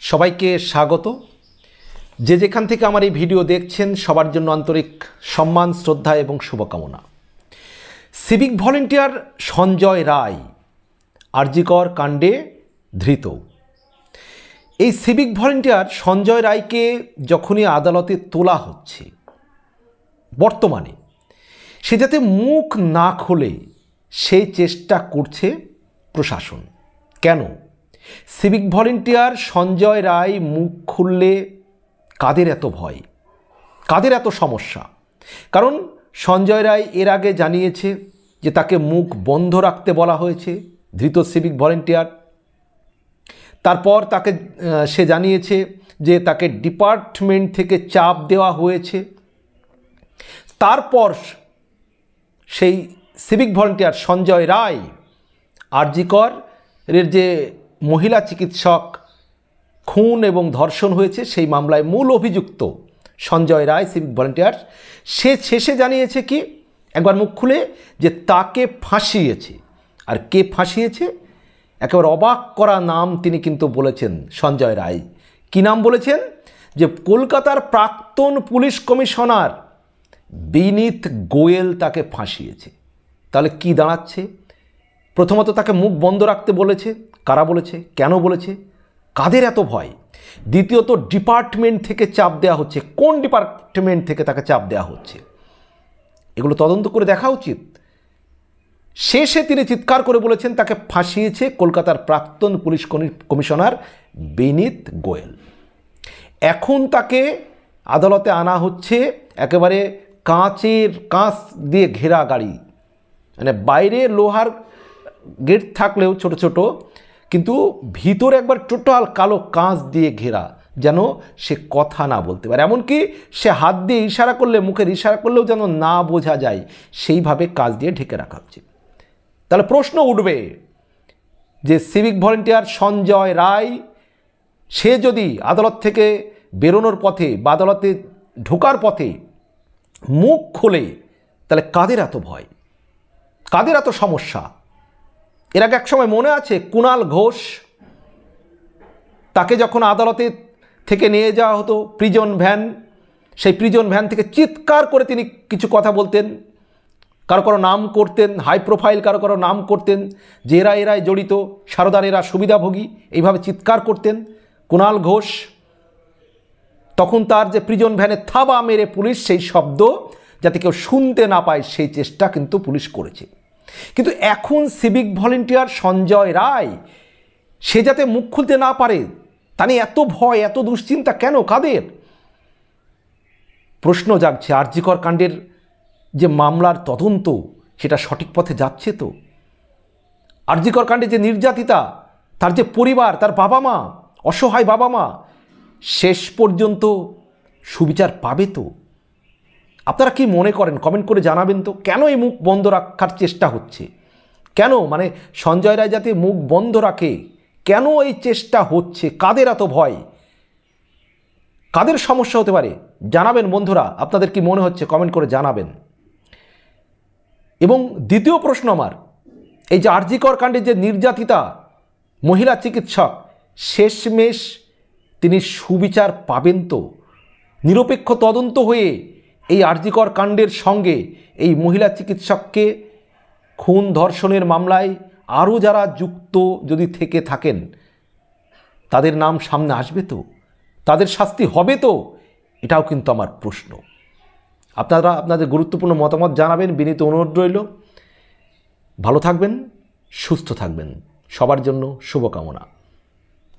সবাইকে স্বাগত। যে যেখান থেকে আমার এই ভিডিও দেখছেন সবার জন্য আন্তরিক সম্মান, শ্রদ্ধা এবং শুভকামনা। সিভিক ভলেন্টিয়ার সঞ্জয় রায় আরজিকর কাণ্ডে ধৃত। এই সিভিক ভলেন্টিয়ার সঞ্জয় রায়কে যখনই আদালতে তোলা হচ্ছে, বর্তমানে সে যাতে মুখ না খোলে সেই চেষ্টা করছে প্রশাসন। কেন? সিভিক ভলেন্টিয়ার সঞ্জয় রায় মুখ খুললে কাদের এত ভয়, কাদের এত সমস্যা? কারণ সঞ্জয় রায় এর আগে জানিয়েছে যে তাকে মুখ বন্ধ রাখতে বলা হয়েছে, ধৃত সিভিক ভলেন্টিয়ার। তারপর তাকে সে জানিয়েছে যে তাকে ডিপার্টমেন্ট থেকে চাপ দেওয়া হয়েছে। তারপর সেই সিভিক ভলেন্টিয়ার সঞ্জয় রায় আরজিকরের যে মহিলা চিকিৎসক খুন এবং ধর্ষণ হয়েছে সেই মামলায় মূল অভিযুক্ত সঞ্জয় রায় সিভিক ভলেন্টিয়ার, সে শেষে জানিয়েছে কি, একবার মুখ খুলে, যে তাকে ফাঁসিয়েছে। আর কে ফাঁসিয়েছে? একেবারে অবাক করা নাম তিনি কিন্তু বলেছেন সঞ্জয় রায়। কি নাম বলেছেন? যে কলকাতার প্রাক্তন পুলিশ কমিশনার বিনীত গোয়েল তাকে ফাঁসিয়েছে। তাহলে কি দাঁড়াচ্ছে? প্রথমত তাকে মুখ বন্ধ রাখতে বলেছে। কারা বলেছে? কেন বলেছে? কাদের এত ভয়? দ্বিতীয়ত ডিপার্টমেন্ট থেকে চাপ দেওয়া হচ্ছে। কোন ডিপার্টমেন্ট থেকে তাকে চাপ দেওয়া হচ্ছে? এগুলো তদন্ত করে দেখা উচিত। শেষে তিনি চিৎকার করে বলেছেন তাকে ফাঁসিয়েছে কলকাতার প্রাক্তন পুলিশ কমিশনার বিনীত গোয়েল। এখন তাকে আদালতে আনা হচ্ছে একেবারে কাঁচ দিয়ে ঘেরা গাড়ি, মানে বাইরে লোহার গেট থাকলেও ছোট ছোট, কিন্তু ভিতরে একবার টোটাল কালো কাঁচ দিয়ে ঘেরা, যেন সে কথা না বলতে পারে। এমনকি সে হাত দিয়ে ইশারা করলে, মুখের ইশারা করলেও যেন না বোঝা যায়, সেইভাবে কাঁচ দিয়ে ঢেকে রাখা হচ্ছে। তাহলে প্রশ্ন উঠবে যে সিভিক ভলেন্টিয়ার সঞ্জয় রায়, সে যদি আদালত থেকে বেরোনোর পথে বা আদালতে ঢোকার পথে মুখ খোলে, তাহলে কাদের এত ভয়, কাদের এত সমস্যা? এর আগে এক সময় মনে আছে কুণাল ঘোষ, তাকে যখন আদালতে থেকে নিয়ে যাওয়া হতো প্রিজন ভ্যান, সেই প্রিজন ভ্যান থেকে চিৎকার করে তিনি কিছু কথা বলতেন, কারো কারো নাম করতেন, হাই প্রোফাইল কারো কারো নাম করতেন, যে এরাই জড়িত, সারদার এরা সুবিধাভোগী, এইভাবে চিৎকার করতেন কুণাল ঘোষ। তখন তার যে প্রিজন ভ্যানে থাবা মেরে পুলিশ সেই শব্দ যাতে কেউ শুনতে না পায় সেই চেষ্টা কিন্তু পুলিশ করেছে। কিন্তু এখন সিভিক ভলেন্টিয়ার সঞ্জয় রায়, সে যাতে মুখ খুলতে না পারে, তা নিয়ে এত ভয়, এত দুশ্চিন্তা কেন, কাদের? প্রশ্ন জাগছে, আরজিকর কাণ্ডের যে মামলার তদন্ত, সেটা সঠিক পথে যাচ্ছে তো? আরজিকর কাণ্ডে যে নির্যাতিতা, তার যে পরিবার, তার বাবা মা, অসহায় বাবা মা, শেষ পর্যন্ত সুবিচার পাবে তো? আপনারা কি মনে করেন? কমেন্ট করে জানাবেন তো। কেন এই মুখ বন্ধ রাখার চেষ্টা হচ্ছে? কেন, মানে সঞ্জয় রায় যাতে মুখ বন্ধ রাখে, কেন এই চেষ্টা হচ্ছে? কাদের এত ভয়, কাদের সমস্যা হতে পারে? জানাবেন বন্ধুরা, আপনাদের কি মনে হচ্ছে কমেন্ট করে জানাবেন। এবং দ্বিতীয় প্রশ্ন আমার, এই যে আরজিকর কাণ্ডে যে নির্যাতিতা মহিলা চিকিৎসক, শেষমেশ তিনি সুবিচার পাবেন তো? নিরপেক্ষ তদন্ত হয়ে এই আরজিকর কাণ্ডের সঙ্গে এই মহিলা চিকিৎসককে খুন ধর্ষণের মামলায় আরও যারা যুক্ত যদি থেকে থাকেন, তাদের নাম সামনে আসবে তো? তাদের শাস্তি হবে তো? এটাও কিন্তু আমার প্রশ্ন। আপনারা আপনাদের গুরুত্বপূর্ণ মতামত জানাবেন, বিনীত অনুরোধ রইল। ভালো থাকবেন, সুস্থ থাকবেন, সবার জন্য শুভকামনা।